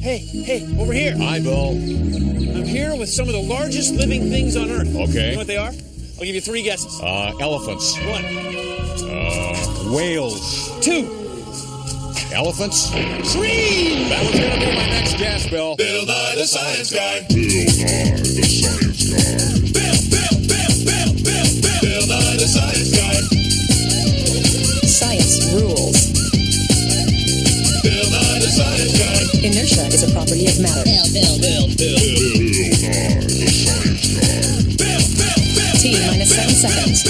Hey, over here. Hi, Bill. I'm here with some of the largest living things on Earth. Okay. You know what they are? I'll give you 3 guesses. Elephants. 1. Whales. 2. Elephants. Trees! That was going to be my next guess, Bill. Bill Nye the Science Guy. Bill Nye the Science Guy. Bill Nye the Science Guy. Science rules. Bill Nye the Science Guy. Inertia is a property of matter. Bill Nye the Science Guy. T-7 seconds.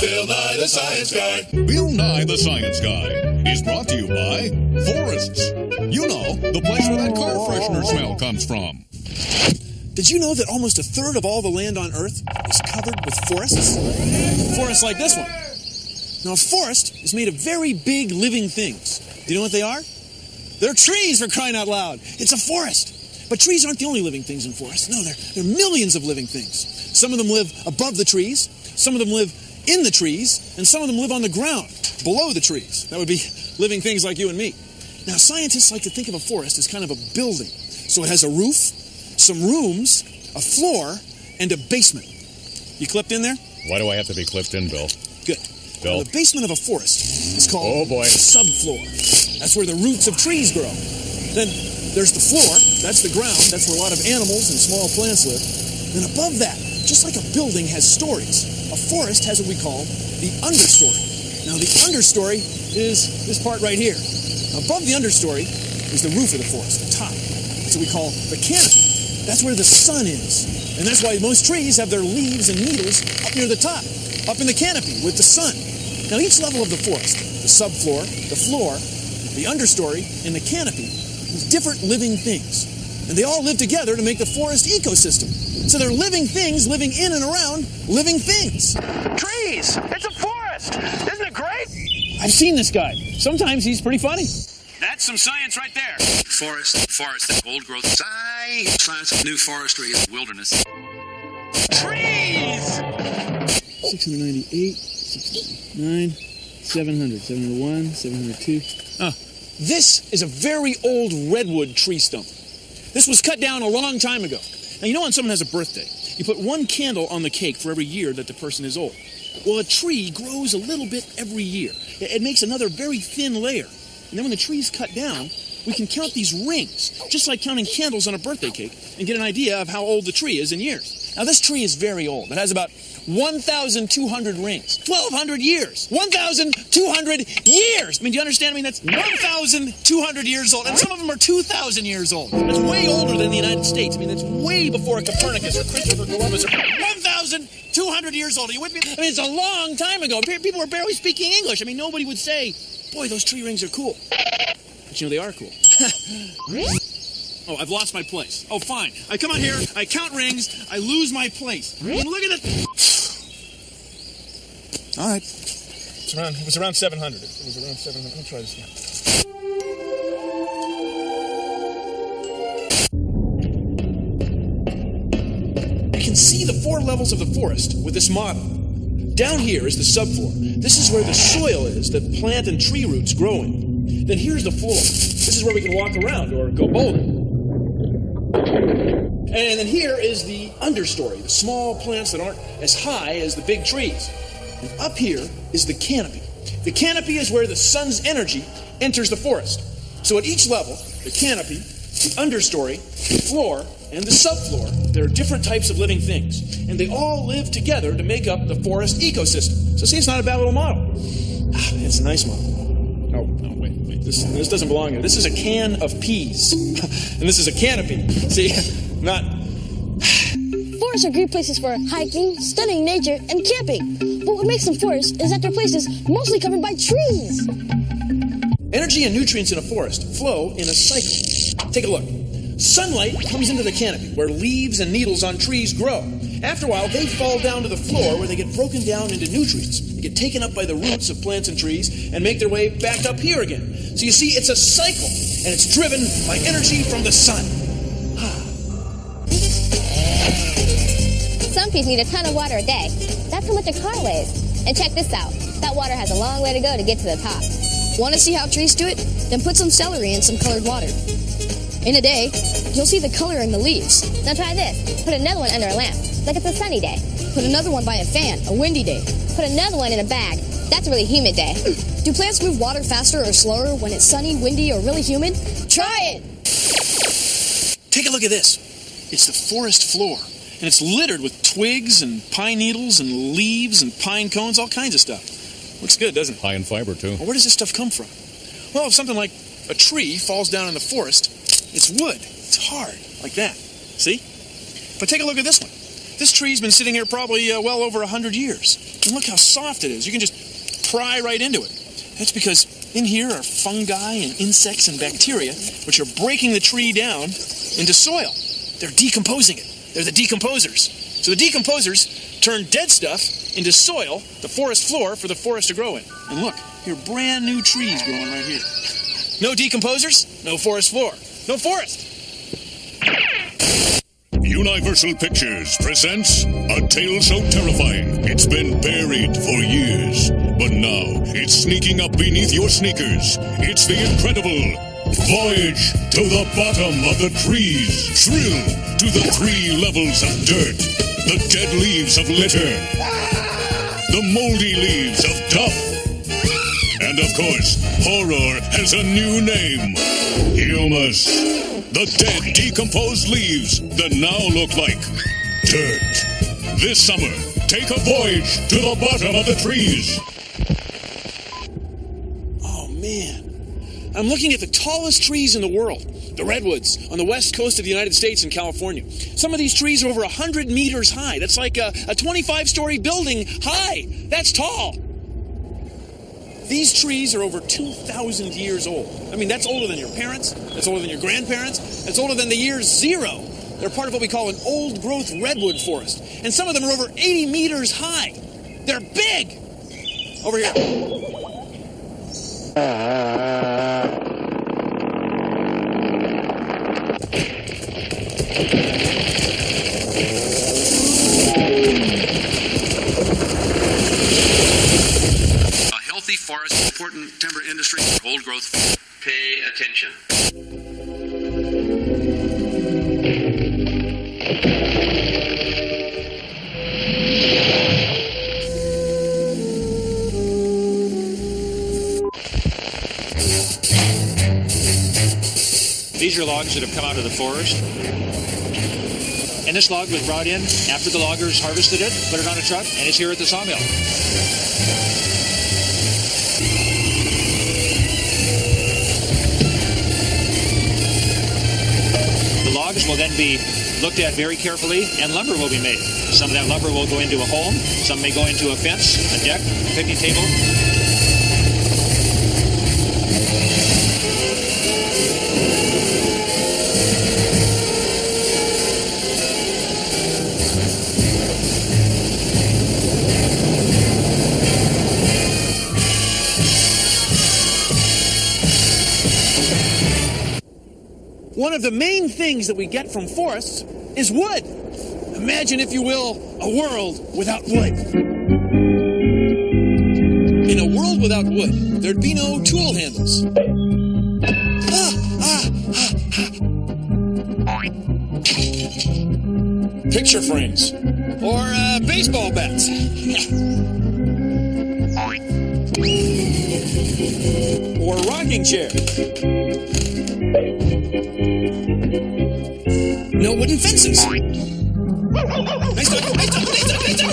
Bill Nye the Science Guy. Bill Nye the Science Guy is brought to you by Forests. You know, the place where that car freshener smell comes from. Did you know that almost a third of all the land on Earth is covered with forests? Forests like this one. Now, a forest is made of very big living things. Do you know what they are? They're trees, for crying out loud. It's a forest. But trees aren't the only living things in forests. No, there are millions of living things. Some of them live above the trees, some of them live in the trees, and some of them live on the ground, below the trees. That would be living things like you and me. Now, scientists like to think of a forest as kind of a building. So it has a roof, some rooms, a floor, and a basement. You clipped in there? Why do I have to be clipped in, Bill? Good. Bill. Now, the basement of a forest is called Oh, boy. the subfloor. That's where the roots of trees grow. Then there's the floor. That's the ground. That's where a lot of animals and small plants live. Then above that, just like a building has stories, a forest has what we call the understory. Now, the understory is this part right here. Above the understory is the roof of the forest, the top. That's what we call the canopy. That's where the sun is. And that's why most trees have their leaves and needles up near the top, up in the canopy with the sun. Now, each level of the forest, the subfloor, the floor, the understory, and the canopy, is different living things. And they all live together to make the forest ecosystem. So they're living things living in and around living things. Trees! It's a forest! Isn't it great? I've seen this guy. Sometimes he's pretty funny. That's some science right there. Forest, old growth. Science of new forestry is wilderness. Trees! 698, 699, 700, 701, 702. Oh, this is a very old redwood tree stump. This was cut down a long time ago. Now, you know when someone has a birthday, you put 1 candle on the cake for every year that the person is old. Well, a tree grows a little bit every year. It makes another very thin layer. And then when the tree's cut down, we can count these rings, just like counting candles on a birthday cake, and get an idea of how old the tree is in years. Now, this tree is very old. It has about 1,200 rings. 1,200 years. 1,200 years. I mean, do you understand? I mean, that's 1,200 years old. And some of them are 2,000 years old. That's way older than the United States. I mean, that's way before Copernicus or Christopher Columbus. 1,200 years old. Are you with me? I mean, it's a long time ago. People were barely speaking English. I mean, nobody would say, boy, those tree rings are cool. But you know, they are cool. Oh, I've lost my place. Oh, fine. I come out here, I count rings, I lose my place. I mean, look at it. All right. It was around 700. It was around 700. Let me try this again. You can see the 4 levels of the forest with this model. Down here is the subfloor. This is where the soil is that plant and tree roots grow in. Then here's the floor. This is where we can walk around or go bowling. And then here is the understory, the small plants that aren't as high as the big trees. And up here is the canopy. The canopy is where the sun's energy enters the forest. So at each level, the canopy, the understory, the floor, and the subfloor, there are different types of living things. And they all live together to make up the forest ecosystem. So see, it's not a bad little model. It's a nice model. Oh, no, wait. This doesn't belong here. This is a can of peas. And this is a canopy. See, not... Forests are great places for hiking, studying nature, and camping. But what makes them forests is that they're places mostly covered by trees. Energy and nutrients in a forest flow in a cycle. Take a look. Sunlight comes into the canopy, where leaves and needles on trees grow. After a while, they fall down to the floor, where they get broken down into nutrients. They get taken up by the roots of plants and trees and make their way back up here again. So you see, it's a cycle, and it's driven by energy from the sun. Some trees need a ton of water a day. That's how much a car weighs. And check this out. That water has a long way to go to get to the top. Want to see how trees do it? Then put some celery and some colored water. In a day, you'll see the color in the leaves. Now try this. Put another one under a lamp, like it's a sunny day. Put another one by a fan, a windy day. Put another one in a bag. That's a really humid day. Do plants move water faster or slower when it's sunny, windy, or really humid? Try it! Take a look at this. It's the forest floor, and it's littered with twigs and pine needles and leaves and pine cones, all kinds of stuff. Looks good, doesn't it? High in fiber, too. Well, where does this stuff come from? Well, if something like a tree falls down in the forest, it's wood. It's hard, like that. See? But take a look at this one. This tree's been sitting here probably well over 100 years. And look how soft it is. You can just pry right into it. That's because in here are fungi and insects and bacteria, which are breaking the tree down into soil. They're decomposing it. They're the decomposers. So the decomposers turn dead stuff into soil, the forest floor, for the forest to grow in. And look, here are brand new trees growing right here. No decomposers, no forest floor. No forest. Universal Pictures presents a tale so terrifying it's been buried for years. But now it's sneaking up beneath your sneakers. It's the incredible Voyage to the Bottom of the Trees. Thrill to the 3 levels of dirt. The dead leaves of litter. The moldy leaves of duff. And of course, horror has a new name. Humus. The dead, decomposed leaves that now look like dirt. This summer, take a voyage to the bottom of the trees. Oh, man. I'm looking at the tallest trees in the world, the redwoods, on the west coast of the United States in California. Some of these trees are over 100 meters high. That's like a 25-story building high. That's tall. These trees are over 2,000 years old. I mean, that's older than your parents. That's older than your grandparents. That's older than the year 0. They're part of what we call an old-growth redwood forest. And some of them are over 80 meters high. They're big. Over here. Forest, important timber industry, old growth. Pay attention. These are logs that have come out of the forest. And this log was brought in after the loggers harvested it, put it on a truck, and it's here at the sawmill. Logs will then be looked at very carefully, and lumber will be made. Some of that lumber will go into a home, some may go into a fence, a deck, a picnic table. One of the main things that we get from forests is wood. Imagine, if you will, a world without wood. In a world without wood, there'd be no tool handles. Picture frames. Or baseball bats. Or a rocking chair. No wooden fences. Nice dog, nice dog, nice dog, nice dog.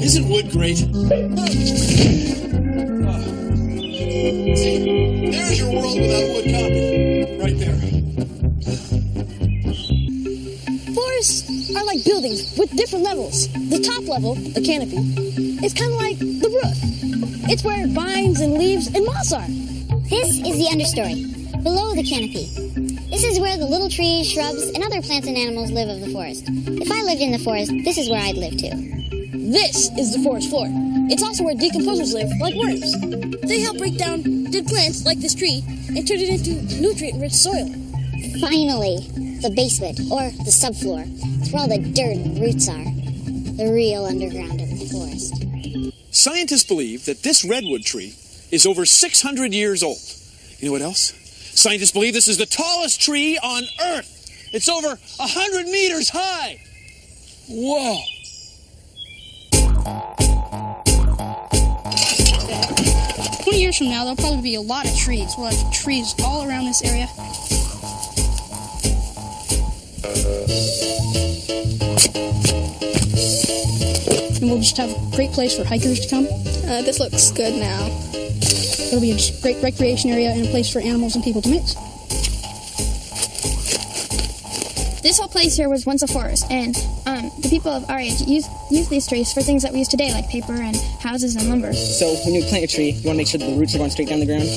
Isn't wood great? See, there's your world without wood copy. Right there. Forests are like buildings with different levels. The top level, the canopy, is kind of like the roof. It's where vines and leaves and moss are. This is the understory, below the canopy. This is where the little trees, shrubs, and other plants and animals live of the forest. If I lived in the forest, this is where I'd live too. This is the forest floor. It's also where decomposers live, like worms. They help break down dead plants, like this tree, and turn it into nutrient-rich soil. Finally, the basement, or the subfloor. It's where all the dirt and roots are. The real underground of the forest. Scientists believe that this redwood tree is over 600 years old. You know what else? Scientists believe this is the tallest tree on Earth. It's over 100 meters high. Whoa. 20 years from now, there'll probably be a lot of trees. We'll have trees all around this area. And we'll just have a great place for hikers to come. This looks good now. It'll be a just great recreation area and a place for animals and people to mix. This whole place here was once a forest, and the people of our age use these trees for things that we use today, like paper and houses and lumber. So when you plant a tree, you want to make sure that the roots are going straight down the ground?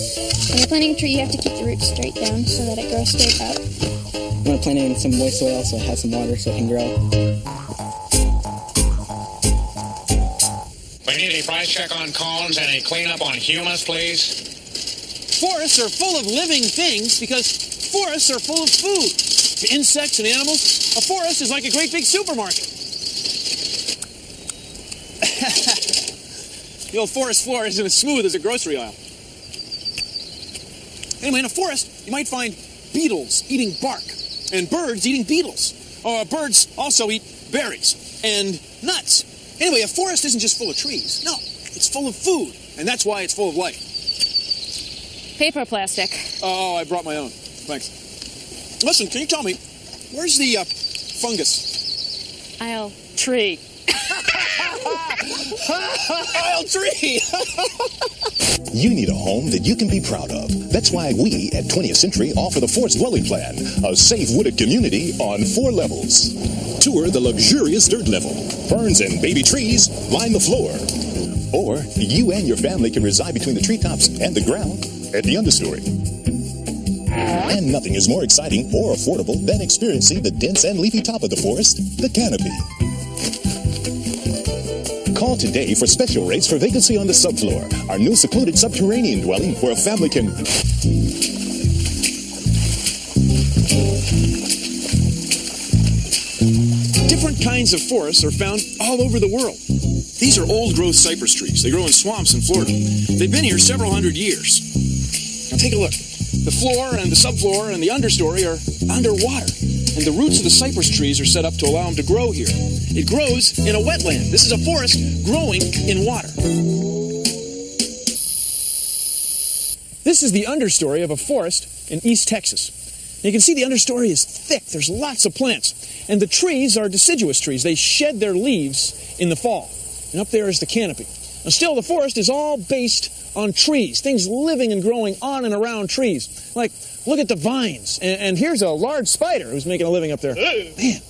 When you're planting a tree, you have to keep the roots straight down so that it grows straight up. You want to plant it in some moist soil so it has some water so it can grow. We need a price check on cones and a cleanup on humus, please. Forests are full of living things because forests are full of food. To insects and animals, a forest is like a great big supermarket. The old forest floor isn't as smooth as a grocery aisle. Anyway, in a forest, you might find beetles eating bark and birds eating beetles. Birds also eat berries and nuts. Anyway, a forest isn't just full of trees. No, it's full of food, and that's why it's full of life. Paper plastic. Oh, I brought my own. Thanks. Listen, can you tell me, where's the fungus? Aisle 3. Aisle 3! You need a home that you can be proud of. That's why we at 20th Century offer the Forest Dwelling Plan, a safe wooded community on 4 levels. Tour the luxurious dirt level. Ferns and baby trees line the floor. Or you and your family can reside between the treetops and the ground at the understory. And nothing is more exciting or affordable than experiencing the dense and leafy top of the forest, the canopy. Call today for special rates for vacancy on the subfloor, our new secluded subterranean dwelling where a family can... Different kinds of forests are found all over the world. These are old-growth cypress trees. They grow in swamps in Florida. They've been here several hundred years. Now take a look. The floor and the subfloor and the understory are underwater, and the roots of the cypress trees are set up to allow them to grow here. It grows in a wetland. This is a forest growing in water. This is the understory of a forest in East Texas. You can see the understory is thick. There's lots of plants. And the trees are deciduous trees. They shed their leaves in the fall. And up there is the canopy. Now still, the forest is all based on trees, things living and growing on and around trees. Like, look at the vines. And here's a large spider who's making a living up there. Man,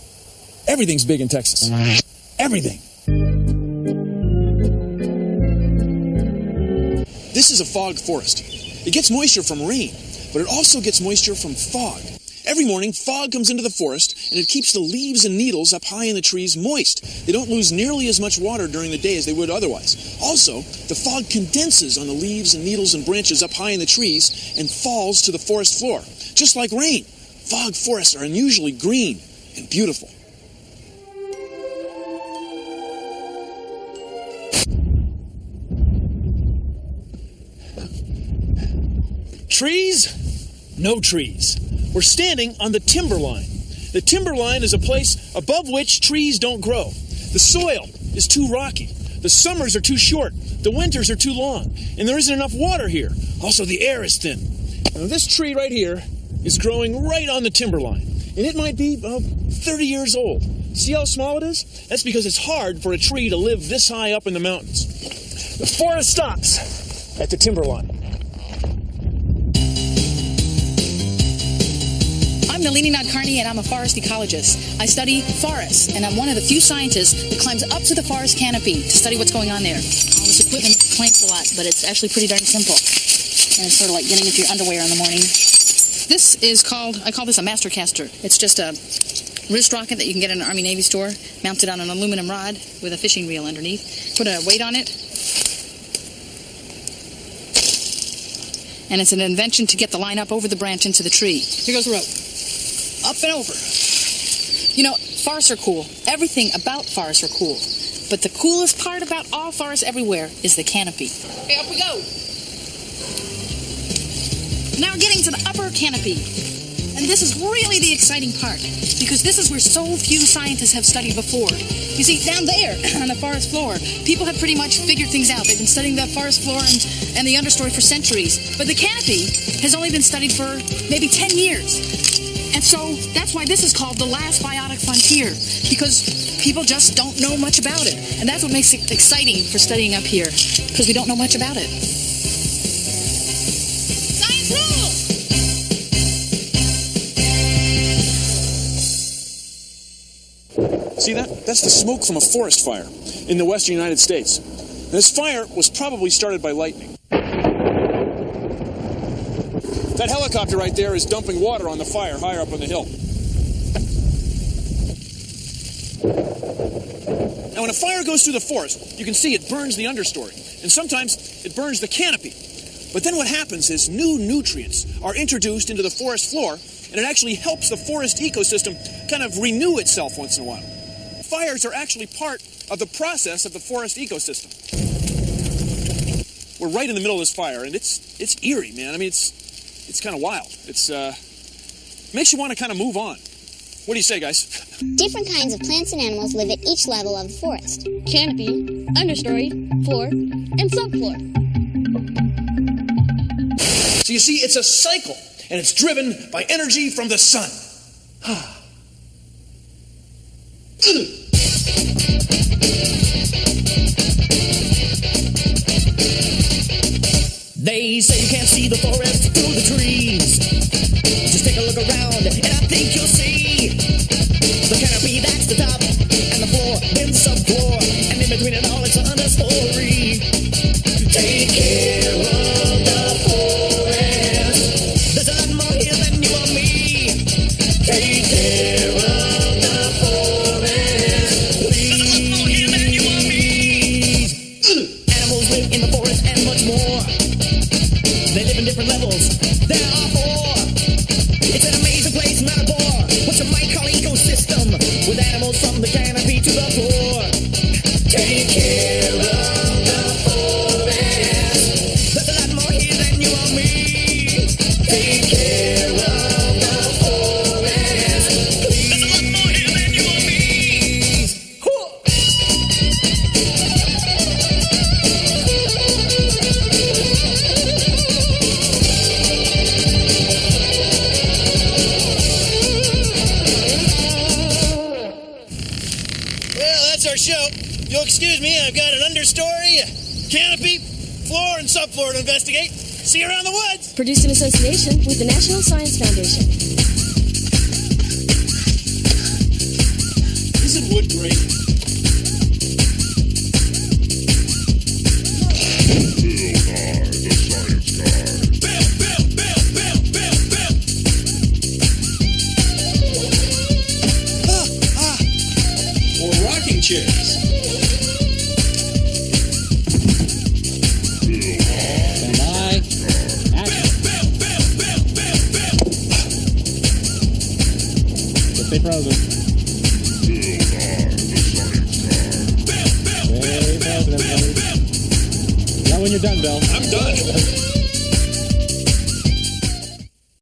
everything's big in Texas. Everything. This is a fog forest. It gets moisture from rain, but it also gets moisture from fog. Every morning, fog comes into the forest, and it keeps the leaves and needles up high in the trees moist. They don't lose nearly as much water during the day as they would otherwise. Also, the fog condenses on the leaves and needles and branches up high in the trees and falls to the forest floor. Just like rain, fog forests are unusually green and beautiful. Trees? No trees. We're standing on the timberline. The timberline is a place above which trees don't grow. The soil is too rocky. The summers are too short. The winters are too long. And there isn't enough water here. Also, the air is thin. Now, this tree right here is growing right on the timberline. And it might be 30 years old. See how small it is? That's because it's hard for a tree to live this high up in the mountains. The forest stops at the timberline. I'm Nalini Nadkarni, and I'm a forest ecologist. I study forests, and I'm one of the few scientists that climbs up to the forest canopy to study what's going on there. All this equipment clanks a lot, but it's actually pretty darn simple. And it's sort of like getting into your underwear in the morning. This is called, I call this a master caster. It's just a wrist rocket that you can get in an Army Navy store, mounted on an aluminum rod with a fishing reel underneath. Put a weight on it. And it's an invention to get the line up over the branch into the tree. Here goes the rope. Up and over. You know, forests are cool. Everything about forests are cool. But But the coolest part about all forests everywhere is the canopy. Okay, up we go. Now we're getting to the upper canopy. And this is really the exciting part, because this is where so few scientists have studied before. You see, down there on the forest floor, people have pretty much figured things out. They've been studying the forest floor and the understory for centuries. But the canopy has only been studied for maybe 10 years. And so that's why this is called the last biotic frontier, because people just don't know much about it. And that's what makes it exciting for studying up here, because we don't know much about it. Science rules! See that? That's the smoke from a forest fire in the western United States. This fire was probably started by lightning. That helicopter right there is dumping water on the fire higher up on the hill. Now, when a fire goes through the forest, you can see it burns the understory, and sometimes it burns the canopy. But then what happens is new nutrients are introduced into the forest floor, and it actually helps the forest ecosystem kind of renew itself once in a while. Fires are actually part of the process of the forest ecosystem. We're right in the middle of this fire, and it's eerie, man. I mean, it's kind of wild. It's makes you want to kind of move on. What do you say, guys? Different kinds of plants and animals live at each level of the forest. Canopy, understory, floor, and subfloor. So you see, it's a cycle, and it's driven by energy from the sun. They say you can't see the forest through the trees. Just take a look around, and I think you'll see the canopy, that's the top, and the floor, then subfloor, and in between it all, it's an understory. Take care of the forest. There's a lot more here than you or me. Take care of the forest, please. There's a lot more here than you or me. Animals live in the forest and much more. They live in different levels. There are 4. It's an amazing place, not a bore. What you might call ecosystem, with animals from the canopy to the floor. Take care of the forest. There's a lot more here than you or me. Take care of the forest, please. There's a lot more here than you or me. Well, that's our show. You'll excuse me, I've got an understory, canopy, floor, and subfloor to investigate. See you around the woods. Produced in association with the National Science Foundation. Isn't wood great? Or rocking chairs. Stand by. Action. Stay frozen. Stay frozen, everybody. Now when you're done, Bill. I'm done.